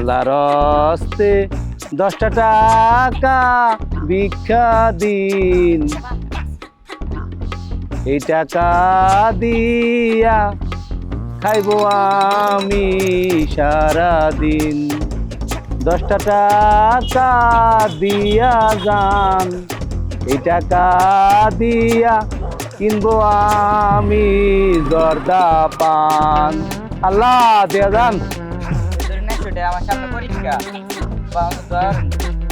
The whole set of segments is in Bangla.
আল্লাহর হস্তে 10টা টাকা ভিক্ষা দিন, এই টাকা দিয়া খাইবো আমি সারাদিন। 10টা টাকা দিয়া যান, এই টাকা দিয়া কিনবো আমি জর্দা পান। আল্লাহ দিয়া যান। আমার সামনে পরীক্ষা,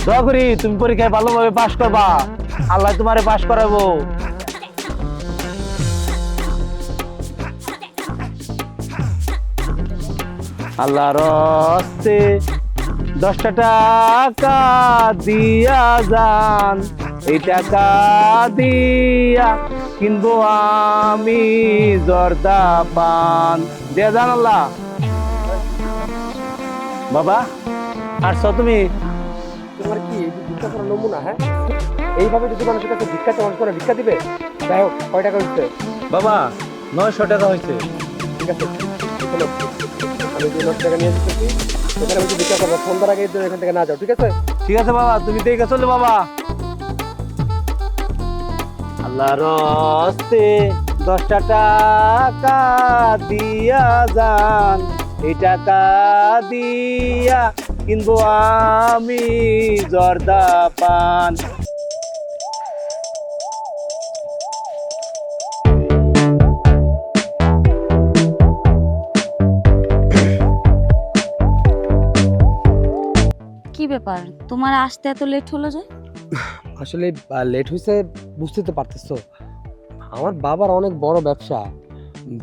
দোয়া করি তুমি পরীক্ষায় ভালোভাবে পাশ করবা, আল্লাহ তোমারে পাশ করাবো। আল্লাহর হস্তে 10টা টাকা দিয়া যান, এই টাকা দিয়া কিনবো আমি জর্দা পান। দিয়া যান আল্লাহ। বাবা আসছো তুমি? তোমার কি ভিক্ষা করার নমুনা? হ্যাঁ, এইভাবে যদি মানুষের কাছে ভিক্ষা চাওয়া করে ভিক্ষা দিবে? যাই হোক, কয় টাকা হচ্ছে? বাবা 900 টাকা হয়েছে। ঠিক আছে, চলো আমি যে 9 টাকা নিয়ে এসেছি এখানে বসে ভিক্ষা করবো, সন্ধ্যার আগে এখান থেকে না যাও, ঠিক আছে? ঠিক আছে বাবা, তুমি দেখে চলো বাবা। আল্লাহর হস্তে 10টা টাকা দিয়া যান, এই টাকা দিয়া কিনবো আমি জর্দা পান। কি ব্যাপার, তোমার আসতে এত লেট হলো যে? আসলে লেট হয়েছে, বুঝতে তো পারতেছো আমার বাবার অনেক বড় ব্যবসা,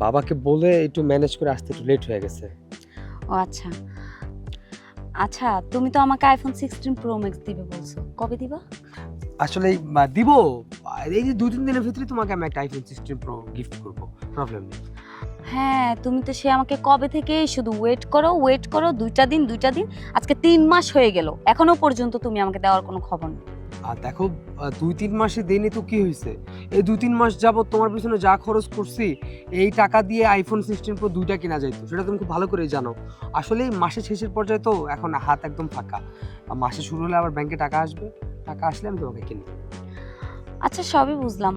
বাবাকে বলে একটু ম্যানেজ করে আসতে একটু লেট হয়ে গেছে। ও আচ্ছা আচ্ছা, তুমি তো আমাকে আইফোন 16 প্রো ম্যাক্স দিবে বলছো, কবে দিবা? আসলে দিব, এই যে 2-3 দিনের ভিতরে তোমাকে আমি একটা আইফোন 16 প্রো গিফট করব, প্রবলেম নেই। হ্যাঁ, তুমি তো সে আমাকে কবে থেকে শুধু ওয়েট করো 2টা দিন, আজকে 3 মাস হয়ে গেল, এখনো পর্যন্ত তুমি আমাকে দেওয়ার কোনো খবর নেই। আর দেখো 2-3 মাসে দেয়নি তো কি হয়েছে, এই 2-3 মাস যাবত তোমার পিছনে যা খরচ করছি এই টাকা দিয়ে আইফোন 16 প্রো 2টা কেনা যাইতো, সেটা তুমি খুব ভালো করেই জানো। আসলে মাসের শেষের পর্যায়ে তো এখন হাত একদম ফাঁকা, মাসে শুরু হলে আবার ব্যাংকে টাকা আসবে, টাকা আসলে আমি তোমাকে কিনি। আচ্ছা, সবই বুঝলাম,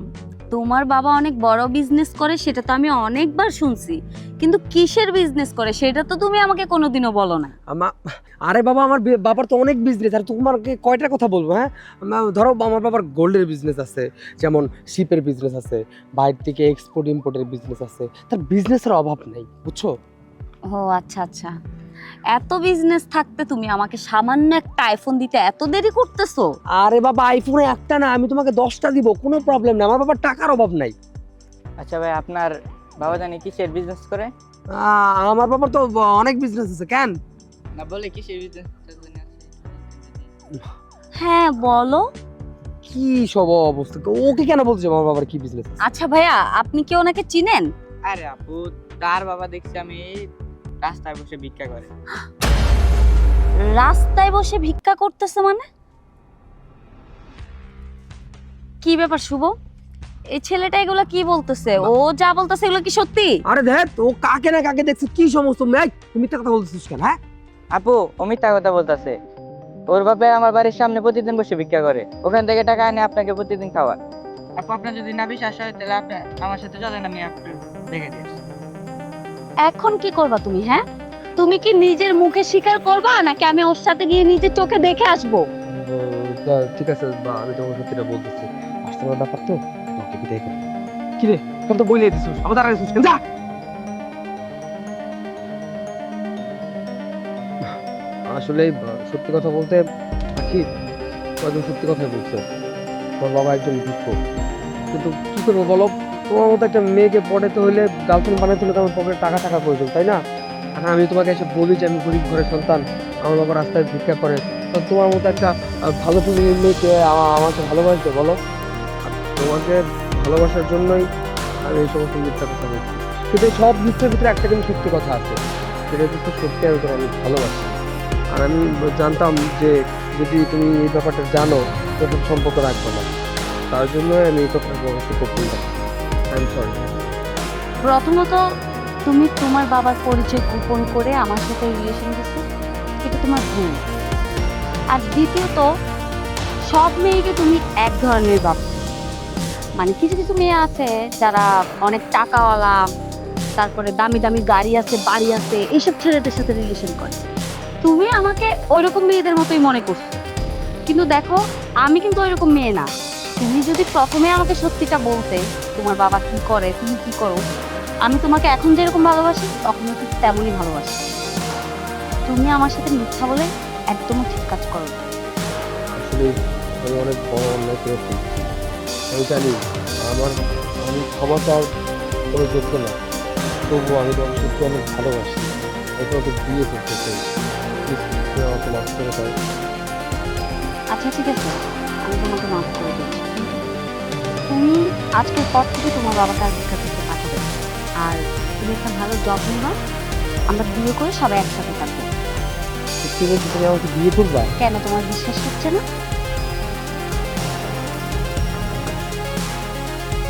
তোমার বাবা অনেক বড় বিজনেস করে সেটা তো আমি অনেকবার শুনছি, কিন্তু কিসের বিজনেস করে সেটা তো তুমি আমাকে কোনোদিনও বলো না। আরে বাবা, আমার বাবার তো অনেক বিজনেস, আর তোমাকে কয়টার কথা বলবো? হ্যাঁ, ধরো আমার বাবার গোল্ডের বিজনেস আছে, যেমন শিপের বিজনেস আছে, বাইরে থেকে এক্সপোর্ট ইম্পোর্টের বিজনেস আছে, তার বিজনেসের অভাব নেই, বুঝছো? ও আচ্ছা আচ্ছা, এত বিজনেস থাকতে তুমি আমাকে সামান্য একটা আইফোন দিতে এত দেরি করতেছো? আরে বাবা, আইফোনে একটা না, আমি তোমাকে 10টা দিব, কোনো প্রবলেম নেই, আমার বাবার টাকার অভাব নাই। আচ্ছা ভাই, আপনার বাবা জানি কিসের বিজনেস করে? আমার বাবার তো অনেক বিজনেস আছে, কেন না বলে কিসের বিজনেস? হ্যাঁ বলো। কি সব অবস্থা, ওকে কেন বলছো আমার বাবার কি বিজনেস? আচ্ছা ভাইয়া, আপনি কি ওনাকে চিনেন? আরে আপু, তার বাবা দেখছি আমি রাস্তায় বসে ভিক্ষা করে। রাস্তায় বসে ভিক্ষা করতেছে মানে? কি ব্যাপার শুভ, এই ছেলেটা এগুলো কি বলতেছে? ও যা বলতেছে এগুলো কি সত্যি? আরে দেখ, ও কাকে না কাকে দেখছে, কি সমস্ত মেয়ে, তুমি মিথ্যা কথা বলতেছিস কেন? হ্যাঁ আপু, ও মিথ্যা কথা বলতেছে। ওর বাবা আমার বাড়ির সামনে প্রতিদিন বসে ভিক্ষা করে, ওখান থেকে টাকা এনে আপনাকে প্রতিদিন খাওয়ায়। আপু, আপনার যদি না বিশ্বাস হয় তাহলে আপনি আমার সাথে চলেন, আমি আপনি দেখে দিই। এখন কি করবা তুমি? হ্যাঁ, তুমি কি নিজের মুখে স্বীকার করবা নাকি আমি ওর সাথে গিয়ে নিজের চোখে দেখে আসবো? ঠিক আছে, আমি তোমাকে সত্যিটা বলতেছি, আসতে আমার ব্যাপার তো, তোমাকে বিদায় করো। কি রে, সব তো বইলে দিছিস, আবার দাঁড়ায় দিছিস কেন? যা। আসলে সত্যি কথা বলতে কি, একদম সত্যি কথাই বলছে, তোমার বাবা একজন ভিক্ষুক, কিন্তু কি করবো বলো, তোমার মতো একটা মেয়েকে পড়াতে হলে, গার্লফ্রেন্ড বানাতে হলে তো আমার পকেটে টাকা প্রয়োজন, তাই না? এখন আমি তোমাকে এসে বলি যে আমি গরিব ঘরের সন্তান, আমার বাবা রাস্তায় ভিক্ষা করে, তো তোমার মতো একটা ভালো ফ্যামিলির মেয়েকে আমাকে ভালোবাসবে বলো? আর তোমাকে ভালোবাসার জন্যই আমি এই সমস্ত মিথ্যা কথা বলছি, কিন্তু এই সব মিথ্যার ভিতরে একটা কিন্তু সত্যি কথা আছে, সেটা হচ্ছে সত্যি আমি তোমার অনেক ভালোবাসি। আর আমি জানতাম যে যদি তুমি এই ব্যাপারটা জানো তখন সম্পর্ক রাখবো না, তার জন্য আমি এই কথাটা অবশ্যই গোপন রাখছি। I am sorry. প্রথমত তুমি তোমার বাবার পরিচয় গোপন করে আমার সাথে রিলেশন দিছো, এটা তুমি তোমার ভুল। আর দ্বিতীয়ত, সব মেয়েকে তুমি এক ধরনের ভাবছো। মানে কিছু কিছু মেয়ে আছে যারা অনেক টাকাওয়ালা, তারপরে দামি দামি গাড়ি আছে, বাড়ি আছে, এইসব ছেলেদের সাথে রিলেশন করে। তুমি আমাকে ওইরকম মেয়েদের মতোই মনে করছো, কিন্তু দেখো আমি কিন্তু ওইরকম মেয়ে না। তুমি যদি প্রথমে আমাকে সত্যিটা বলতে, তোমার বাবা কি করে, তুমি কি করো, আমি তোমাকে এখন যেরকম ভালোবাসি তখনও ঠিক তেমনই ভালোবাসি। তুমি আমার সাথে মিথ্যা বলে একদমই ঠিক কাজ করো না। আসলে আমি অনেক বড় অন্যায় করে ফেলছি। আমি জানি আমার আমি ক্ষমা চাওয়ার কোনো যোগ্য না, তবুও আমি তোমাকে সত্যি অনেক ভালোবাসি। আমি তোমাকে বিয়ে করতে চাই। প্লিজ তুমি আমাকে মাফ করে দাও। আচ্ছা ঠিক আছে, আমি তোমাকে মাফ করে দিচ্ছি। তুমি আজকের পর থেকে তোমার বাবাকে আমেরিকা থেকে পাঠাবে, আর তুমি একটা ভালো জব নিবা, আমরা বিয়ে করে সবাই একসাথে থাকবো। সত্যি বলছি, তুমি আমাকে বিয়ে করবা? কেন তোমার বিশ্বাস হচ্ছে না?